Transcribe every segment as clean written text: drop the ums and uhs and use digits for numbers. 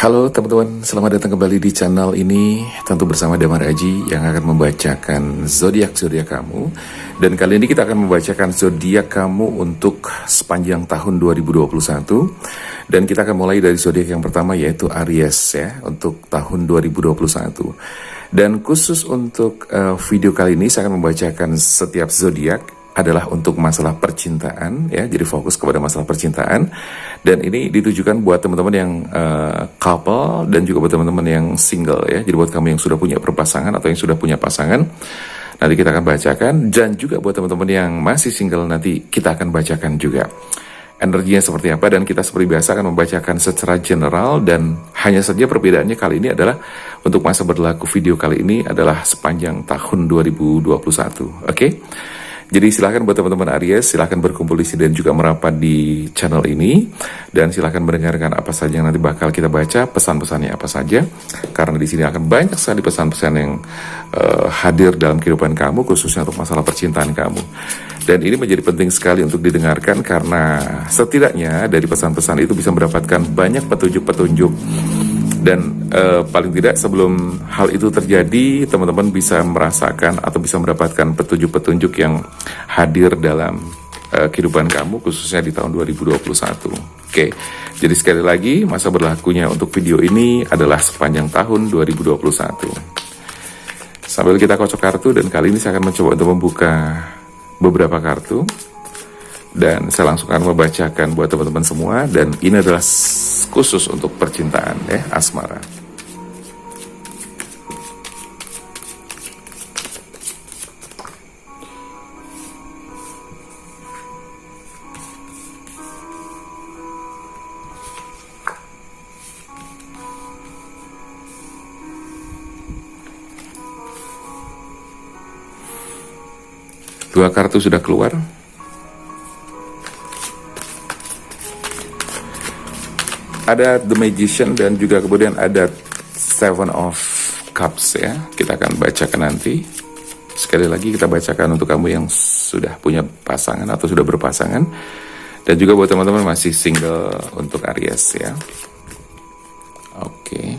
Halo teman-teman, selamat datang kembali di channel ini. Tentu bersama Damar Aji yang akan membacakan zodiak-zodiak kamu. Dan kali ini kita akan membacakan zodiak kamu untuk sepanjang tahun 2021. Dan kita akan mulai dari zodiak yang pertama, yaitu Aries ya, untuk tahun 2021. Dan khusus untuk video kali ini saya akan membacakan setiap zodiak adalah untuk masalah percintaan ya, jadi fokus kepada masalah percintaan. Dan ini ditujukan buat teman-teman yang couple dan juga buat teman-teman yang single ya, jadi buat kamu yang sudah punya berpasangan atau yang sudah punya pasangan nanti kita akan bacakan, dan juga buat teman-teman yang masih single nanti kita akan bacakan juga energinya seperti apa. Dan kita seperti biasa akan membacakan secara general, dan hanya saja perbedaannya kali ini adalah untuk masa berlaku video kali ini adalah sepanjang tahun 2021. Oke? Jadi silahkan buat teman-teman Aries, silahkan berkumpul di sini dan juga merapat di channel ini. Dan silahkan mendengarkan apa saja yang nanti bakal kita baca, pesan-pesannya apa saja. Karena di sini akan banyak sekali pesan-pesan yang hadir dalam kehidupan kamu, khususnya untuk masalah percintaan kamu. Dan ini menjadi penting sekali untuk didengarkan, karena setidaknya dari pesan-pesan itu bisa mendapatkan banyak petunjuk-petunjuk. Dan paling tidak sebelum hal itu terjadi, teman-teman bisa merasakan atau bisa mendapatkan petunjuk-petunjuk yang hadir dalam kehidupan kamu, khususnya di tahun 2021. Oke, jadi sekali lagi masa berlakunya untuk video ini adalah sepanjang tahun 2021. Sambil kita kocok kartu, dan kali ini saya akan mencoba untuk membuka beberapa kartu. Dan saya langsung akan membacakan buat teman-teman semua. Dan ini adalah khusus untuk percintaan ya, asmara. Dua kartu sudah keluar. Ada The Magician dan juga kemudian ada Seven of Cups ya. Kita akan bacakan nanti. Sekali lagi kita bacakan untuk kamu yang sudah punya pasangan atau sudah berpasangan. Dan juga buat teman-teman masih single untuk Aries ya. Oke.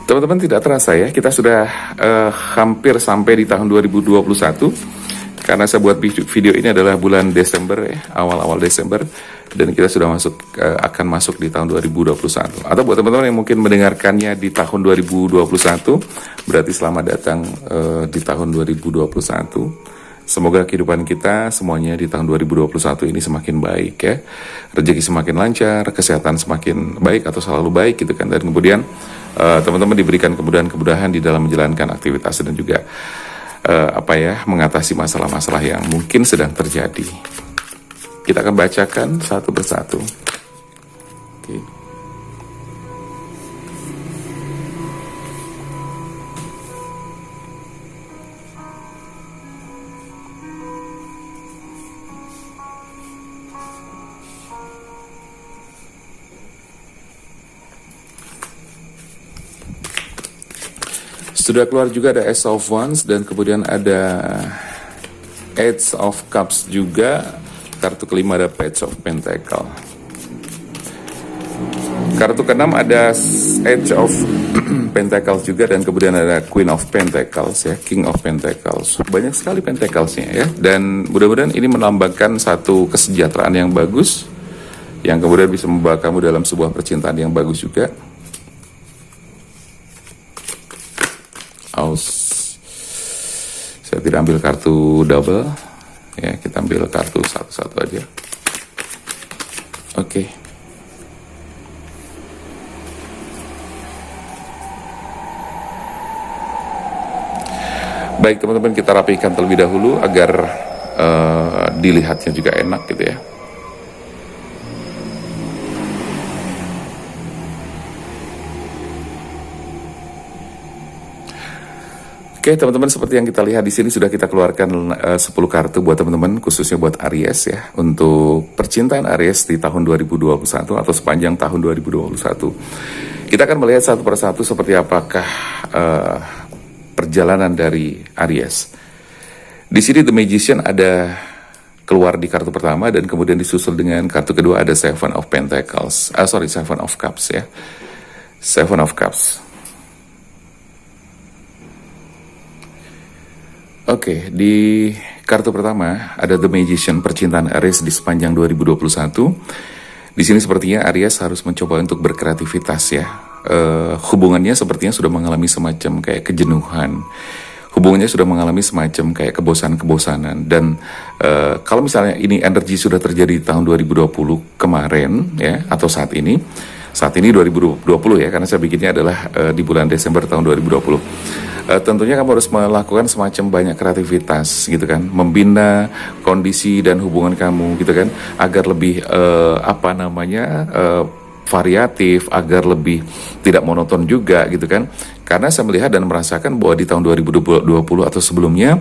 Teman-teman, tidak terasa ya, kita sudah hampir sampai di tahun 2021. Karena saya buat video ini adalah bulan Desember ya, awal-awal Desember. Dan kita sudah akan masuk di tahun 2021. Atau buat teman-teman yang mungkin mendengarkannya di tahun 2021, berarti selamat datang di tahun 2021. Semoga kehidupan kita semuanya di tahun 2021 ini semakin baik ya. Rezeki semakin lancar, kesehatan semakin baik atau selalu baik gitu kan. Dan kemudian teman-teman diberikan kemudahan-kemudahan di dalam menjalankan aktivitas dan juga mengatasi masalah-masalah yang mungkin sedang terjadi. Kita akan bacakan satu persatu. Oke. Sudah keluar juga ada Ace of Wands dan kemudian ada Eight of Cups juga. Kartu kelima ada Page of Pentacle. Kartu keenam ada Edge of Pentacles juga, dan kemudian ada Queen of Pentacles ya, King of Pentacles. Banyak sekali Pentaclesnya ya. Dan mudah-mudahan ini melambangkan satu kesejahteraan yang bagus, yang kemudian bisa membawa kamu dalam sebuah percintaan yang bagus juga. Saya tidak ambil kartu double ya, kita ambil kartu satu-satu aja. Oke. Baik teman-teman, kita rapikan terlebih dahulu agar dilihatnya juga enak gitu ya. Oke teman-teman, seperti yang kita lihat di sini sudah kita keluarkan 10 kartu buat teman-teman, khususnya buat Aries ya, untuk percintaan Aries di tahun 2021 atau sepanjang tahun 2021. Kita akan melihat satu persatu seperti apakah perjalanan dari Aries. Di sini The Magician ada keluar di kartu pertama dan kemudian disusul dengan kartu kedua ada Seven of Pentacles. Seven of Cups ya. Seven of Cups. Oke, di kartu pertama ada The Magician, percintaan Aries di sepanjang 2021. Di sini sepertinya Aries harus mencoba untuk berkreativitas ya. Hubungannya sepertinya sudah mengalami semacam kayak kejenuhan. Hubungannya sudah mengalami semacam kayak kebosanan-kebosanan. Dan kalau misalnya ini energi sudah terjadi di tahun 2020 kemarin ya, atau saat ini 2020 ya, karena saya bikinnya adalah di bulan Desember tahun 2020. Tentunya kamu harus melakukan semacam banyak kreativitas gitu kan, membina kondisi dan hubungan kamu gitu kan, agar lebih variatif, agar lebih tidak monoton juga gitu kan. Karena saya melihat dan merasakan bahwa di tahun 2020 atau sebelumnya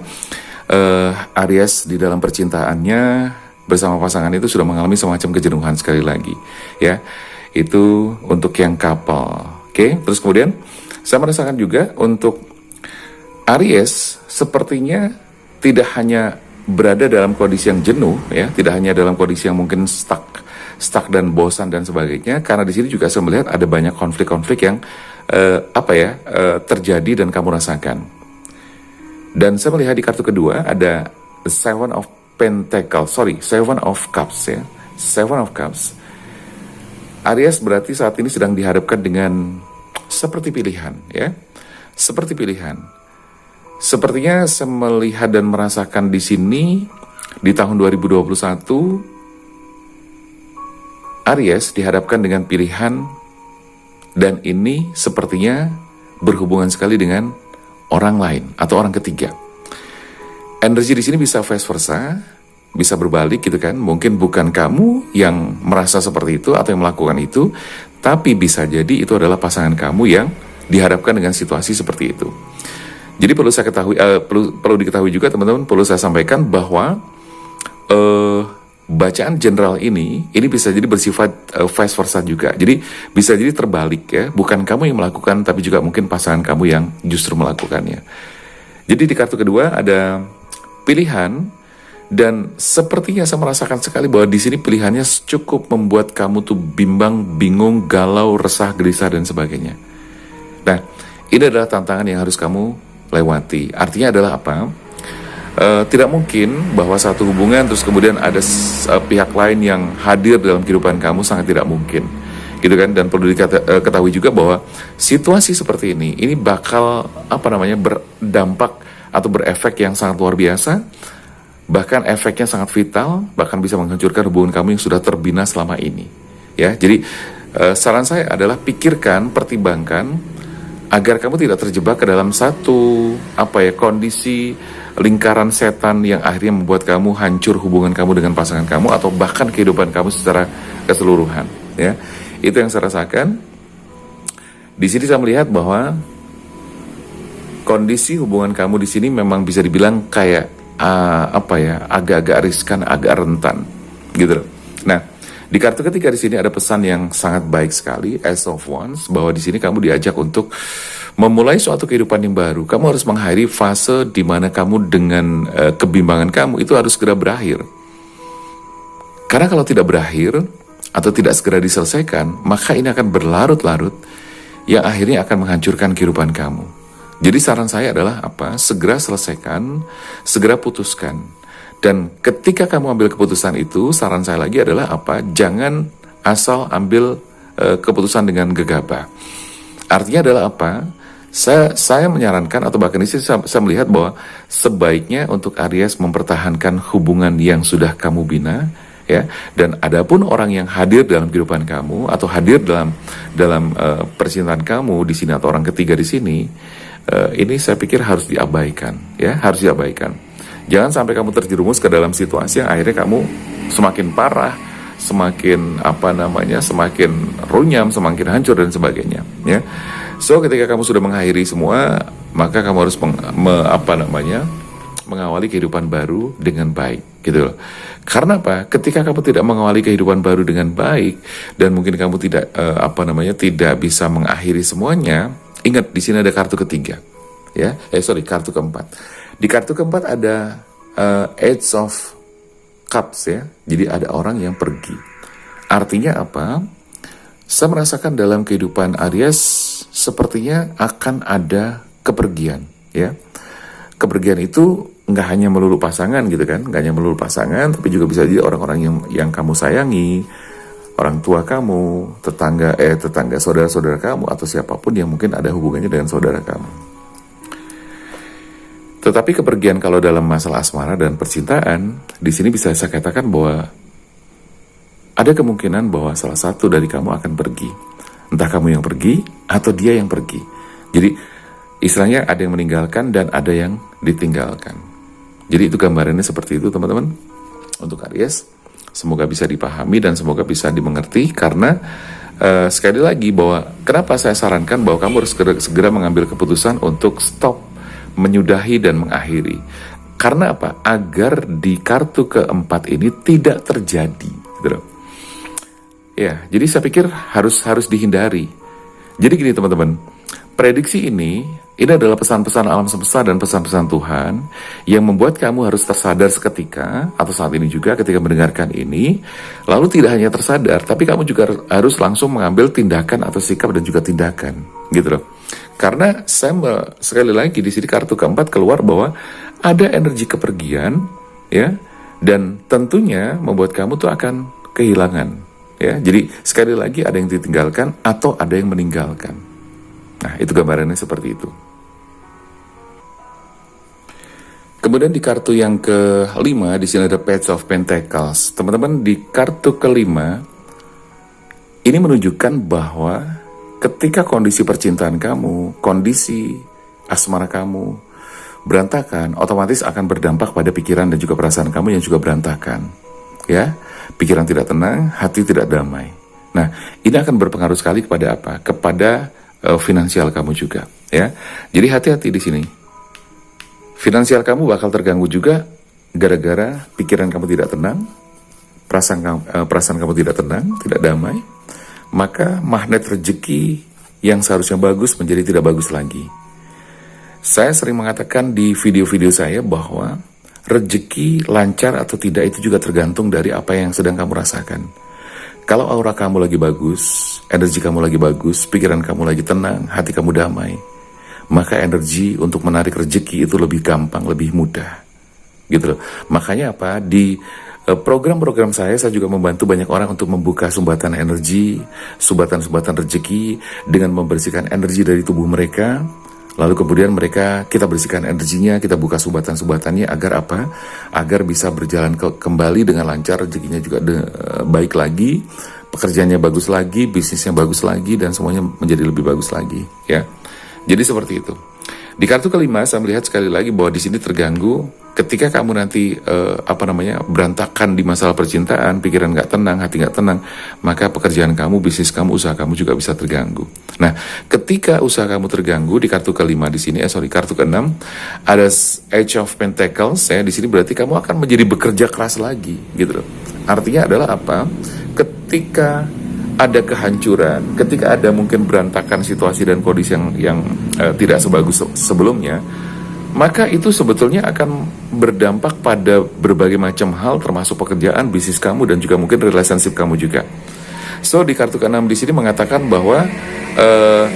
Aries di dalam percintaannya bersama pasangan itu sudah mengalami semacam kejenuhan sekali lagi ya. Itu untuk yang couple. Oke, terus kemudian saya merasakan juga untuk Aries sepertinya tidak hanya berada dalam kondisi yang jenuh ya, tidak hanya dalam kondisi yang mungkin stuck dan bosan dan sebagainya, karena di sini juga saya melihat ada banyak konflik-konflik yang terjadi dan kamu rasakan. Dan saya melihat di kartu kedua ada Seven of Cups ya. Seven of Cups. Aries berarti saat ini sedang dihadapkan dengan seperti pilihan ya. Seperti pilihan. Sepertinya saya melihat dan merasakan di sini di tahun 2021 Aries dihadapkan dengan pilihan, dan ini sepertinya berhubungan sekali dengan orang lain atau orang ketiga. Energi di sini bisa vice versa, bisa berbalik gitu kan. Mungkin bukan kamu yang merasa seperti itu atau yang melakukan itu, tapi bisa jadi itu adalah pasangan kamu yang dihadapkan dengan situasi seperti itu. Jadi perlu saya ketahui, perlu diketahui juga teman-teman, perlu saya sampaikan bahwa bacaan general ini bisa jadi bersifat vice versa juga. Jadi bisa jadi terbalik ya, bukan kamu yang melakukan, tapi juga mungkin pasangan kamu yang justru melakukannya. Jadi di kartu kedua ada pilihan, dan sepertinya saya merasakan sekali bahwa di sini pilihannya cukup membuat kamu tuh bimbang, bingung, galau, resah, gelisah dan sebagainya. Nah, ini adalah tantangan yang harus kamu lewati. Artinya adalah apa? Tidak mungkin bahwa satu hubungan terus kemudian ada pihak lain yang hadir dalam kehidupan kamu, sangat tidak mungkin gitu kan. Dan perlu diketahui juga bahwa situasi seperti ini bakal berdampak atau berefek yang sangat luar biasa, bahkan efeknya sangat vital, bahkan bisa menghancurkan hubungan kamu yang sudah terbina selama ini ya. Jadi saran saya adalah pikirkan, pertimbangkan agar kamu tidak terjebak ke dalam satu kondisi lingkaran setan yang akhirnya membuat kamu hancur hubungan kamu dengan pasangan kamu atau bahkan kehidupan kamu secara keseluruhan ya. Itu yang saya rasakan. Di sini saya melihat bahwa kondisi hubungan kamu di sini memang bisa dibilang kayak agak-agak riskan, agak rentan gitu. Nah, di kartu ketiga di sini ada pesan yang sangat baik sekali, Ace of Wands, bahwa di sini kamu diajak untuk memulai suatu kehidupan yang baru. Kamu harus mengakhiri fase di mana kamu dengan kebimbangan kamu itu harus segera berakhir. Karena kalau tidak berakhir atau tidak segera diselesaikan, maka ini akan berlarut-larut yang akhirnya akan menghancurkan kehidupan kamu. Jadi saran saya adalah segera selesaikan, segera putuskan. Dan ketika kamu ambil keputusan itu, saran saya lagi adalah jangan asal ambil keputusan dengan gegabah. Artinya adalah saya menyarankan, atau bahkan ini saya melihat bahwa sebaiknya untuk Aries mempertahankan hubungan yang sudah kamu bina ya. Dan adapun orang yang hadir dalam kehidupan kamu atau hadir dalam percintaan kamu di sini atau orang ketiga di sini, ini saya pikir harus diabaikan ya, harus diabaikan. Jangan sampai kamu terjerumus ke dalam situasi yang akhirnya kamu semakin parah semakin semakin runyam, semakin hancur dan sebagainya, ya. So ketika kamu sudah mengakhiri semua, maka kamu harus mengawali kehidupan baru dengan baik, gitu loh. Karena apa? Ketika kamu tidak mengawali kehidupan baru dengan baik dan mungkin kamu tidak tidak bisa mengakhiri semuanya, ingat di sini ada kartu ketiga, ya. Kartu keempat. Di kartu keempat ada Eight of Cups, ya. Jadi ada orang yang pergi. Artinya apa? Saya merasakan dalam kehidupan Aries sepertinya akan ada kepergian, ya. Kepergian itu nggak hanya melulu pasangan gitu kan, nggak hanya melulu pasangan, tapi juga bisa jadi orang-orang yang kamu sayangi, orang tua kamu, tetangga, saudara-saudara kamu, atau siapapun yang mungkin ada hubungannya dengan saudara kamu. Tetapi kepergian kalau dalam masalah asmara dan percintaan, di sini bisa saya katakan bahwa ada kemungkinan bahwa salah satu dari kamu akan pergi. Entah kamu yang pergi atau dia yang pergi. Jadi istilahnya ada yang meninggalkan dan ada yang ditinggalkan. Jadi itu gambarannya seperti itu teman-teman. Untuk Aries, semoga bisa dipahami dan semoga bisa dimengerti. Karena sekali lagi bahwa kenapa saya sarankan bahwa kamu harus segera mengambil keputusan untuk stop, menyudahi dan mengakhiri. Karena apa? Agar di kartu keempat ini tidak terjadi, gitu loh. Ya, jadi saya pikir harus dihindari. Jadi gini teman-teman, prediksi ini adalah pesan-pesan alam semesta dan pesan-pesan Tuhan yang membuat kamu harus tersadar seketika atau saat ini juga ketika mendengarkan ini. Lalu tidak hanya tersadar, tapi kamu juga harus langsung mengambil tindakan atau sikap dan juga tindakan, gitu loh. Karena sekali lagi di sini kartu keempat keluar bahwa ada energi kepergian, ya, dan tentunya membuat kamu tuh akan kehilangan. Ya, jadi sekali lagi ada yang ditinggalkan atau ada yang meninggalkan. Nah, itu gambarannya seperti itu. Kemudian di kartu yang kelima, di sini ada Page of Pentacles. Teman-teman, di kartu kelima ini menunjukkan bahwa ketika kondisi percintaan kamu, kondisi asmara kamu berantakan, otomatis akan berdampak pada pikiran dan juga perasaan kamu yang juga berantakan. Ya, pikiran tidak tenang, hati tidak damai. Nah, ini akan berpengaruh sekali kepada apa? Kepada finansial kamu juga, ya. Jadi hati-hati di sini. Finansial kamu bakal terganggu juga gara-gara pikiran kamu tidak tenang, perasaan kamu tidak tenang, tidak damai. Maka magnet rezeki yang seharusnya bagus menjadi tidak bagus lagi. Saya sering mengatakan di video-video saya bahwa rezeki lancar atau tidak itu juga tergantung dari apa yang sedang kamu rasakan. Kalau aura kamu lagi bagus, energi kamu lagi bagus, pikiran kamu lagi tenang, hati kamu damai, maka energi untuk menarik rezeki itu lebih gampang, lebih mudah. Gitu loh. Makanya apa? Di program-program saya juga membantu banyak orang untuk membuka sumbatan energi, sumbatan-sumbatan rezeki dengan membersihkan energi dari tubuh mereka. Lalu kemudian kita bersihkan energinya, kita buka sumbatan-sumbatannya agar apa? Agar bisa berjalan kembali dengan lancar, rezekinya juga baik lagi, pekerjaannya bagus lagi, bisnisnya bagus lagi, dan semuanya menjadi lebih bagus lagi, ya. Jadi seperti itu. Di kartu kelima saya melihat sekali lagi bahwa di sini terganggu ketika kamu nanti berantakan di masalah percintaan, pikiran nggak tenang, hati nggak tenang, maka pekerjaan kamu, bisnis kamu, usaha kamu juga bisa terganggu. Nah, ketika usaha kamu terganggu di kartu kelima di sini, kartu keenam ada Age of Pentacles, ya. Di sini berarti kamu akan menjadi bekerja keras lagi, gitu loh. Artinya adalah apa? Ketika ada kehancuran, ketika ada mungkin berantakan situasi dan kondisi yang tidak sebagus sebelumnya, maka itu sebetulnya akan berdampak pada berbagai macam hal, termasuk pekerjaan, bisnis kamu, dan juga mungkin relationship kamu juga. So di kartu ke-6 di sini mengatakan bahwa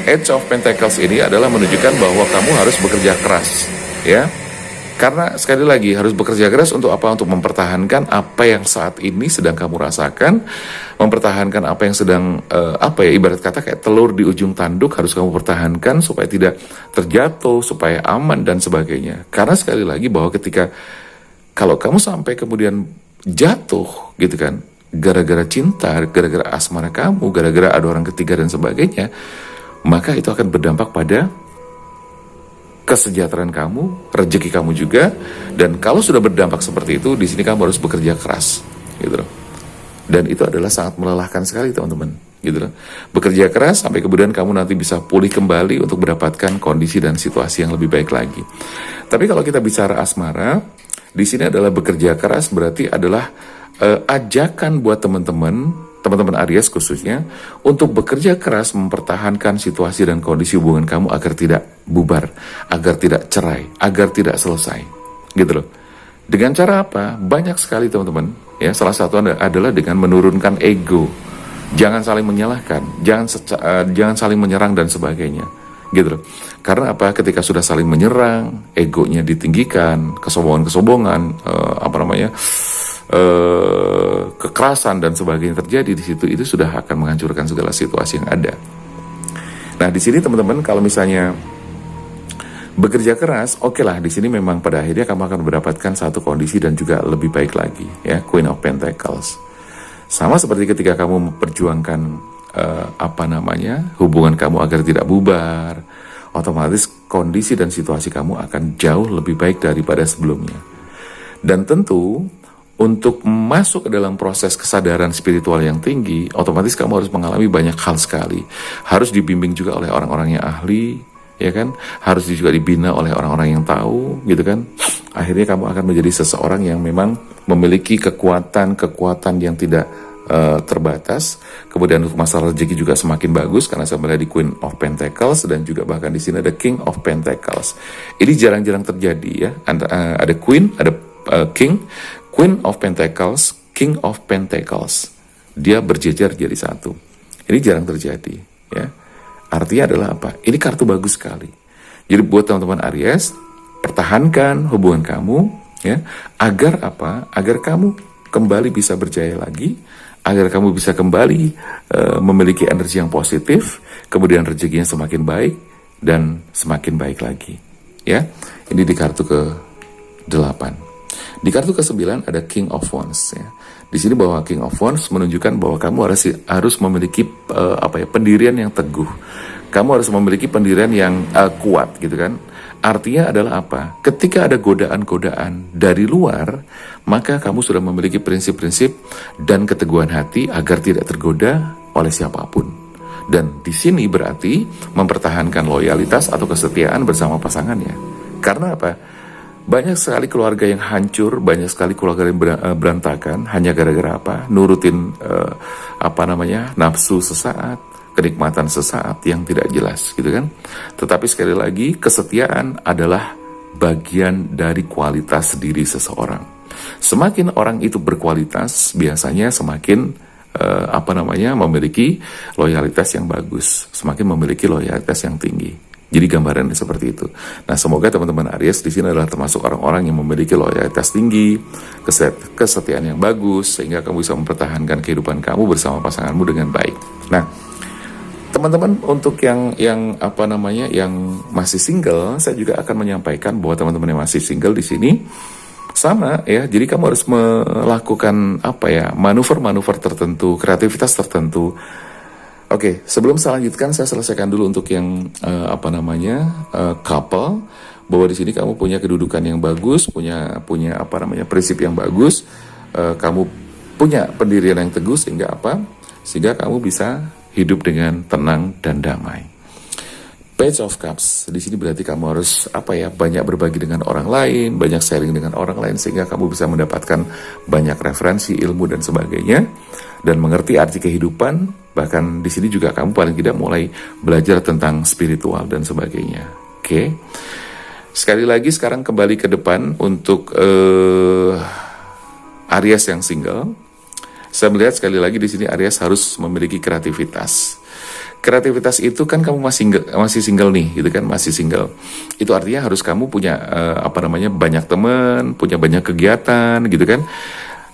Age of Pentacles ini adalah menunjukkan bahwa kamu harus bekerja keras, ya. Karena sekali lagi harus bekerja keras untuk apa? Untuk mempertahankan apa yang saat ini sedang kamu rasakan, mempertahankan apa yang sedang ibarat kata kayak telur di ujung tanduk harus kamu pertahankan supaya tidak terjatuh, supaya aman dan sebagainya. Karena sekali lagi bahwa kalau kamu sampai kemudian jatuh gitu kan, gara-gara cinta, gara-gara asmara kamu, gara-gara ada orang ketiga dan sebagainya, maka itu akan berdampak pada kesejahteraan kamu, rezeki kamu juga. Dan kalau sudah berdampak seperti itu, di sini kamu harus bekerja keras, gitu loh. Dan itu adalah sangat melelahkan sekali teman-teman, gitu loh. Bekerja keras sampai kemudian kamu nanti bisa pulih kembali untuk mendapatkan kondisi dan situasi yang lebih baik lagi. Tapi kalau kita bicara asmara, di sini adalah bekerja keras berarti adalah ajakan buat teman-teman Aries khususnya, untuk bekerja keras mempertahankan situasi dan kondisi hubungan kamu agar tidak bubar, agar tidak cerai, agar tidak selesai, gitu loh. Dengan cara apa? Banyak sekali teman-teman. Ya, salah satu adalah dengan menurunkan ego. Jangan saling menyalahkan, jangan saling menyerang dan sebagainya, gitu loh. Karena apa? Ketika sudah saling menyerang, egonya ditinggikan, kesombongan, kekerasan dan sebagainya terjadi di situ, itu sudah akan menghancurkan segala situasi yang ada. Nah, di sini teman-teman, kalau misalnya bekerja keras, oke lah, di sini memang pada akhirnya kamu akan mendapatkan satu kondisi dan juga lebih baik lagi, ya, Queen of Pentacles. Sama seperti ketika kamu memperjuangkan hubungan kamu agar tidak bubar, otomatis kondisi dan situasi kamu akan jauh lebih baik daripada sebelumnya. Dan tentu untuk masuk ke dalam proses kesadaran spiritual yang tinggi, otomatis kamu harus mengalami banyak hal sekali. Harus dibimbing juga oleh orang-orang yang ahli, ya kan, harus juga dibina oleh orang-orang yang tahu, gitu kan. Akhirnya kamu akan menjadi seseorang yang memang memiliki kekuatan yang tidak terbatas. Kemudian untuk masalah rezeki juga semakin bagus karena saya melihat di Queen of Pentacles dan juga bahkan di sini ada King of Pentacles. Ini jarang-jarang terjadi, ya. Ada Queen, ada King, Queen of Pentacles, King of Pentacles. Dia berjejer jadi satu. Ini jarang terjadi, ya. Artinya adalah apa? Ini kartu bagus sekali. Jadi buat teman-teman Aries, pertahankan hubungan kamu, ya, agar apa? Agar kamu kembali bisa berjaya lagi, agar kamu bisa kembali memiliki energi yang positif, kemudian rezekinya semakin baik dan semakin baik lagi, ya. Ini di kartu ke-8. Di kartu ke-9 ada King of Wands, ya. Di sini bahwa King of Wands menunjukkan bahwa kamu harus memiliki pendirian yang teguh. Kamu harus memiliki pendirian yang kuat, gitu kan. Artinya adalah apa? Ketika ada godaan-godaan dari luar, maka kamu sudah memiliki prinsip-prinsip dan keteguhan hati agar tidak tergoda oleh siapapun. Dan di sini berarti mempertahankan loyalitas atau kesetiaan bersama pasangannya. Karena apa? Banyak sekali keluarga yang hancur, banyak sekali keluarga yang berantakan hanya gara-gara apa? Nurutin nafsu sesaat, kenikmatan sesaat yang tidak jelas, gitu kan. Tetapi sekali lagi, kesetiaan adalah bagian dari kualitas diri seseorang. Semakin orang itu berkualitas, biasanya semakin memiliki loyalitas yang bagus, semakin memiliki loyalitas yang tinggi. Jadi gambarannya seperti itu. Nah, semoga teman-teman Aries di sini adalah termasuk orang-orang yang memiliki loyalitas tinggi, kesetiaan yang bagus, sehingga kamu bisa mempertahankan kehidupan kamu bersama pasanganmu dengan baik. Nah, teman-teman untuk yang masih single, saya juga akan menyampaikan bahwa teman-teman yang masih single di sini sama, ya. Jadi kamu harus melakukan manuver-manuver tertentu, kreativitas tertentu. Oke, sebelum saya lanjutkan, saya selesaikan dulu untuk yang couple, bahwa di sini kamu punya kedudukan yang bagus, punya prinsip yang bagus, kamu punya pendirian yang teguh sehingga kamu bisa hidup dengan tenang dan damai. Page of Cups, di sini berarti kamu harus banyak berbagi dengan orang lain, banyak sharing dengan orang lain sehingga kamu bisa mendapatkan banyak referensi, ilmu dan sebagainya, dan mengerti arti kehidupan. Bahkan di sini juga kamu paling tidak mulai belajar tentang spiritual dan sebagainya. Oke. Sekali lagi sekarang kembali ke depan untuk Aries yang single. Saya melihat sekali lagi di sini Aries harus memiliki kreativitas. Kreativitas itu kan kamu masih single nih, gitu kan, masih single. Itu artinya harus kamu punya banyak teman, punya banyak kegiatan, gitu kan.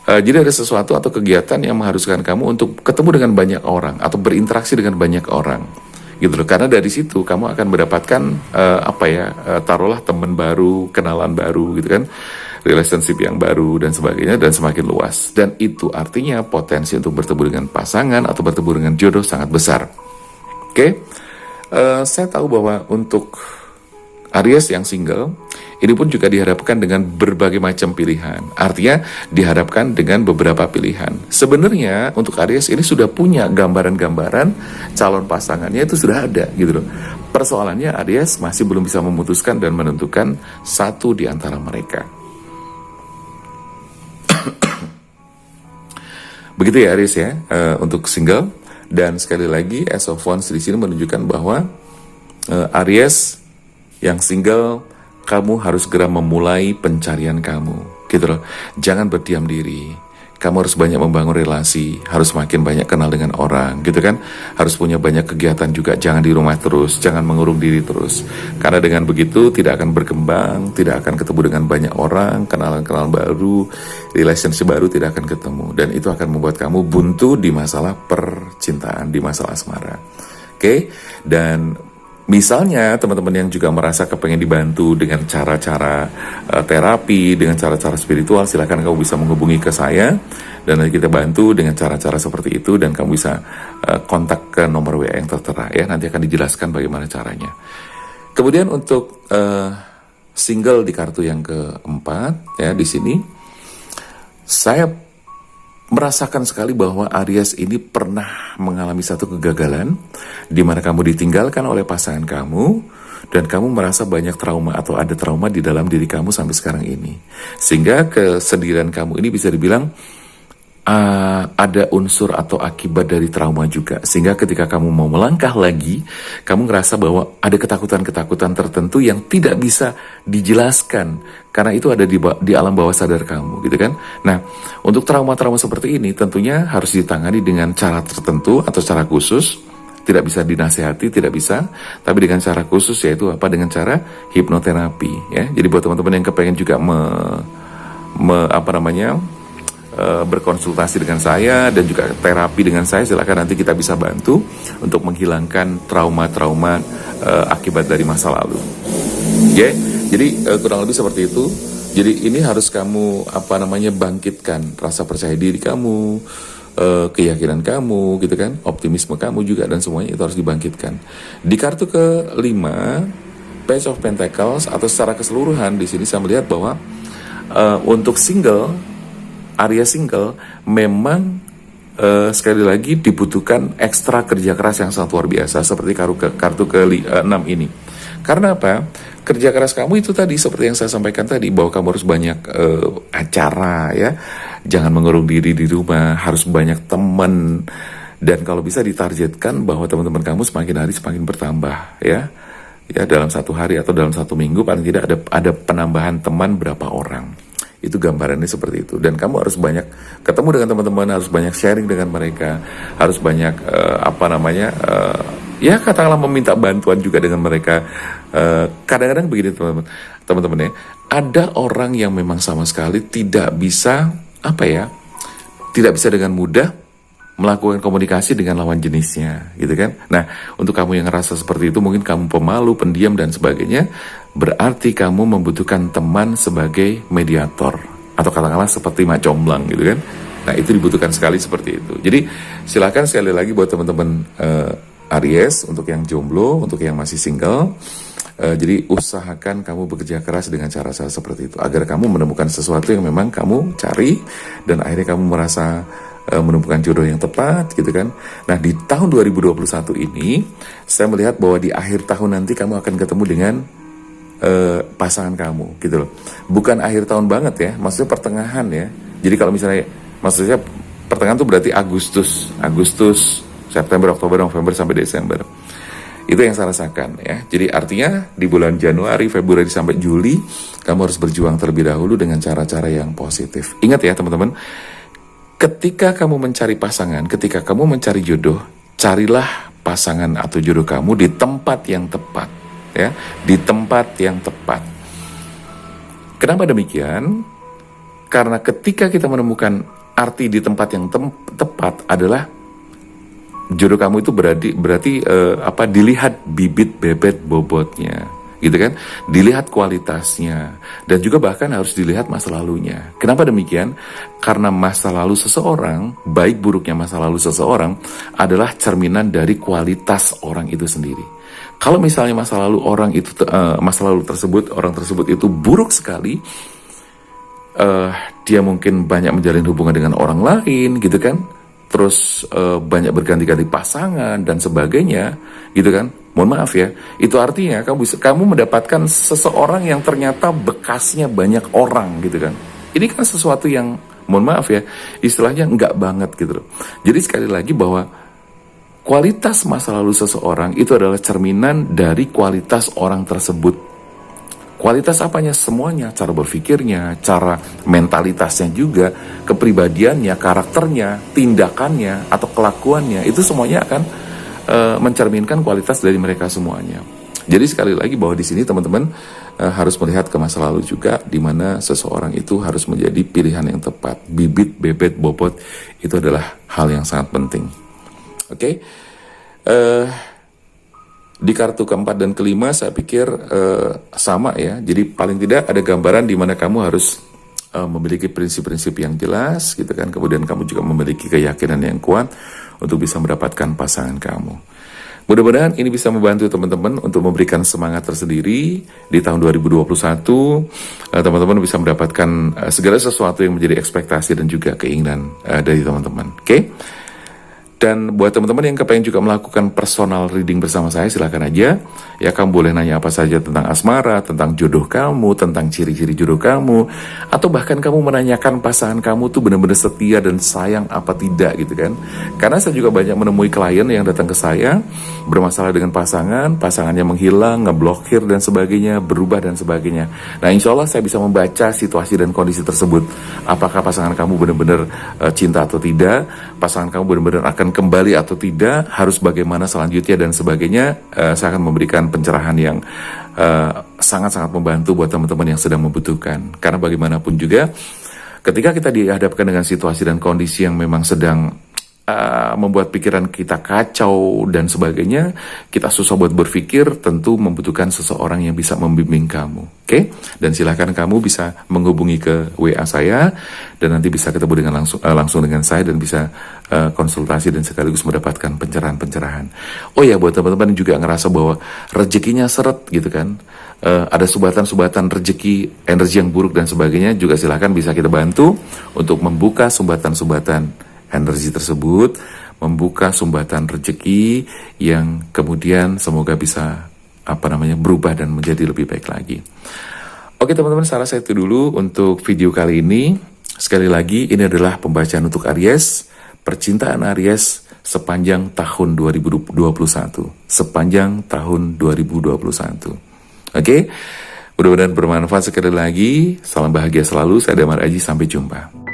Jadi ada sesuatu atau kegiatan yang mengharuskan kamu untuk ketemu dengan banyak orang atau berinteraksi dengan banyak orang, gitu loh. Karena dari situ kamu akan mendapatkan taruhlah teman baru, kenalan baru, gitu kan, relationship yang baru dan sebagainya, dan semakin luas. Dan itu artinya potensi untuk bertemu dengan pasangan atau bertemu dengan jodoh sangat besar. Oke, saya tahu bahwa untuk Aries yang single, ini pun juga dihadapkan dengan berbagai macam pilihan. Artinya dihadapkan dengan beberapa pilihan. Sebenarnya untuk Aries ini sudah punya gambaran-gambaran calon pasangannya itu sudah ada gitu loh. Persoalannya Aries masih belum bisa memutuskan dan menentukan satu di antara mereka. Begitu ya Aries ya, untuk single. Dan sekali lagi Ace of Wands di sini menunjukkan bahwa Aries yang single, kamu harus segera memulai pencarian kamu, gitu loh. Jangan berdiam diri. Kamu harus banyak membangun relasi, harus makin banyak kenal dengan orang, gitu kan. Harus punya banyak kegiatan juga, jangan di rumah terus, jangan mengurung diri terus. Karena dengan begitu tidak akan berkembang, tidak akan ketemu dengan banyak orang, kenalan-kenalan baru, relationship baru tidak akan ketemu. Dan itu akan membuat kamu buntu di masalah percintaan, di masalah asmara. Oke? Dan misalnya teman-teman yang juga merasa kepengen dibantu dengan cara-cara terapi, dengan cara-cara spiritual, silakan kamu bisa menghubungi ke saya dan nanti kita bantu dengan cara-cara seperti itu, dan kamu bisa kontak ke nomor WA yang tertera ya, nanti akan dijelaskan bagaimana caranya. Kemudian untuk single di kartu yang keempat ya, di sini saya merasakan sekali bahwa Aries ini pernah mengalami satu kegagalan di mana kamu ditinggalkan oleh pasangan kamu dan kamu merasa banyak trauma atau ada trauma di dalam diri kamu sampai sekarang ini. Sehingga kesedihan kamu ini bisa dibilang ada unsur atau akibat dari trauma juga. Sehingga ketika kamu mau melangkah lagi, kamu ngerasa bahwa ada ketakutan-ketakutan tertentu yang tidak bisa dijelaskan karena itu ada di alam bawah sadar kamu, gitu kan. Nah, untuk trauma-trauma seperti ini tentunya harus ditangani dengan cara tertentu atau cara khusus. Tidak bisa dinasehati, tidak bisa, tapi dengan cara khusus, yaitu apa? Dengan cara hipnoterapi ya. Jadi buat teman-teman yang kepengen juga berkonsultasi dengan saya dan juga terapi dengan saya, silakan nanti kita bisa bantu untuk menghilangkan trauma-trauma akibat dari masa lalu. Ya, jadi kurang lebih seperti itu. Jadi ini harus kamu bangkitkan rasa percaya diri kamu, keyakinan kamu, gitu kan, optimisme kamu juga, dan semuanya itu harus dibangkitkan. Di kartu ke-5, Page of Pentacles, atau secara keseluruhan di sini saya melihat bahwa untuk single, Aries single memang sekali lagi dibutuhkan ekstra kerja keras yang sangat luar biasa seperti kartu ke-6 ini. Karena apa? Kerja keras kamu itu tadi seperti yang saya sampaikan tadi, bahwa kamu harus banyak acara ya. Jangan mengurung diri di rumah, harus banyak teman, dan kalau bisa ditargetkan bahwa teman-teman kamu semakin hari semakin bertambah ya. Ya, dalam satu hari atau dalam satu minggu paling tidak ada penambahan teman berapa orang. Itu gambarannya seperti itu. Dan kamu harus banyak ketemu dengan teman-teman, harus banyak sharing dengan mereka, harus banyak ya katakanlah meminta bantuan juga dengan mereka. Kadang-kadang begini teman-teman ya, ada orang yang memang sama sekali tidak bisa tidak bisa dengan mudah melakukan komunikasi dengan lawan jenisnya, gitu kan. Nah, untuk kamu yang ngerasa seperti itu, mungkin kamu pemalu, pendiam dan sebagainya, berarti kamu membutuhkan teman sebagai mediator, atau katakanlah seperti mak comblang, gitu kan. Nah, itu dibutuhkan sekali seperti itu. Jadi silakan sekali lagi buat teman-teman Aries, untuk yang jomblo, untuk yang masih single, jadi usahakan kamu bekerja keras dengan cara-cara seperti itu agar kamu menemukan sesuatu yang memang kamu cari, dan akhirnya kamu merasa menemukan jodoh yang tepat, gitu kan. Nah, di tahun 2021 ini saya melihat bahwa di akhir tahun nanti kamu akan ketemu dengan pasangan kamu, gitu loh. Bukan akhir tahun banget ya, maksudnya pertengahan ya. Jadi kalau misalnya, maksudnya pertengahan itu berarti Agustus, September, Oktober, November sampai Desember. Itu yang saya rasakan ya. Jadi artinya di bulan Januari, Februari sampai Juli kamu harus berjuang terlebih dahulu dengan cara-cara yang positif. Ingat ya teman-teman, ketika kamu mencari pasangan, ketika kamu mencari jodoh, carilah pasangan atau jodoh kamu di tempat yang tepat ya, di tempat yang tepat. Kenapa demikian? Karena ketika kita menemukan arti di tempat yang tepat adalah jodoh kamu itu berarti dilihat bibit bebet bobotnya, gitu kan? Dilihat kualitasnya, dan juga bahkan harus dilihat masa lalunya. Kenapa demikian? Karena masa lalu seseorang, baik buruknya masa lalu seseorang adalah cerminan dari kualitas orang itu sendiri. Kalau misalnya masa lalu orang tersebut, orang tersebut itu buruk sekali, dia mungkin banyak menjalin hubungan dengan orang lain, gitu kan? Terus banyak berganti-ganti pasangan dan sebagainya, gitu kan? Mohon maaf ya, itu artinya kamu mendapatkan seseorang yang ternyata bekasnya banyak orang, gitu kan? Ini kan sesuatu yang, mohon maaf ya, istilahnya enggak banget gitu loh. Jadi sekali lagi bahwa kualitas masa lalu seseorang itu adalah cerminan dari kualitas orang tersebut. Kualitas apanya? Semuanya, cara berpikirnya, cara mentalitasnya juga, kepribadiannya, karakternya, tindakannya, atau kelakuannya, itu semuanya akan mencerminkan kualitas dari mereka semuanya. Jadi sekali lagi bahwa di sini teman-teman harus melihat ke masa lalu juga, di mana seseorang itu harus menjadi pilihan yang tepat. Bibit, bebet, bobot itu adalah hal yang sangat penting. Oke. Di kartu keempat dan kelima saya pikir sama ya. Jadi paling tidak ada gambaran di mana kamu harus memiliki prinsip-prinsip yang jelas gitu kan. Kemudian kamu juga memiliki keyakinan yang kuat untuk bisa mendapatkan pasangan kamu. Mudah-mudahan ini bisa membantu teman-teman untuk memberikan semangat tersendiri di tahun 2021. Teman-teman bisa mendapatkan segala sesuatu yang menjadi ekspektasi dan juga keinginan dari teman-teman. Oke? Dan buat teman-teman yang kepengen juga melakukan personal reading bersama saya, silakan aja. Ya, kamu boleh nanya apa saja tentang asmara, tentang jodoh kamu, tentang ciri-ciri jodoh kamu, atau bahkan kamu menanyakan pasangan kamu tuh benar-benar setia dan sayang apa tidak gitu kan. Karena saya juga banyak menemui klien yang datang ke saya bermasalah dengan pasangannya menghilang, ngeblokir dan sebagainya, berubah dan sebagainya. Nah, insya Allah saya bisa membaca situasi dan kondisi tersebut. Apakah pasangan kamu benar-benar cinta atau tidak, pasangan kamu benar-benar akan kembali atau tidak, harus bagaimana selanjutnya dan sebagainya. Saya akan memberikan pencerahan yang sangat-sangat membantu buat teman-teman yang sedang membutuhkan. Karena bagaimanapun juga ketika kita dihadapkan dengan situasi dan kondisi yang memang sedang membuat pikiran kita kacau dan sebagainya, kita susah buat berpikir, tentu membutuhkan seseorang yang bisa membimbing kamu. Oke? Dan silakan kamu bisa menghubungi ke WA saya dan nanti bisa ketemu dengan langsung dengan saya dan bisa konsultasi dan sekaligus mendapatkan pencerahan-pencerahan. Oh ya, buat teman-teman juga ngerasa bahwa rezekinya seret gitu kan, ada sumbatan-sumbatan rezeki, energi yang buruk dan sebagainya, juga silakan bisa kita bantu untuk membuka sumbatan-sumbatan energi tersebut, membuka sumbatan rezeki yang kemudian semoga bisa berubah dan menjadi lebih baik lagi. Oke teman-teman, saya rasa itu dulu untuk video kali ini. Sekali lagi, ini adalah pembacaan untuk Aries, percintaan Aries sepanjang tahun 2021, sepanjang tahun 2021. Oke, mudah-mudahan bermanfaat. Sekali lagi, salam bahagia selalu. Saya Damar Aji, sampai jumpa.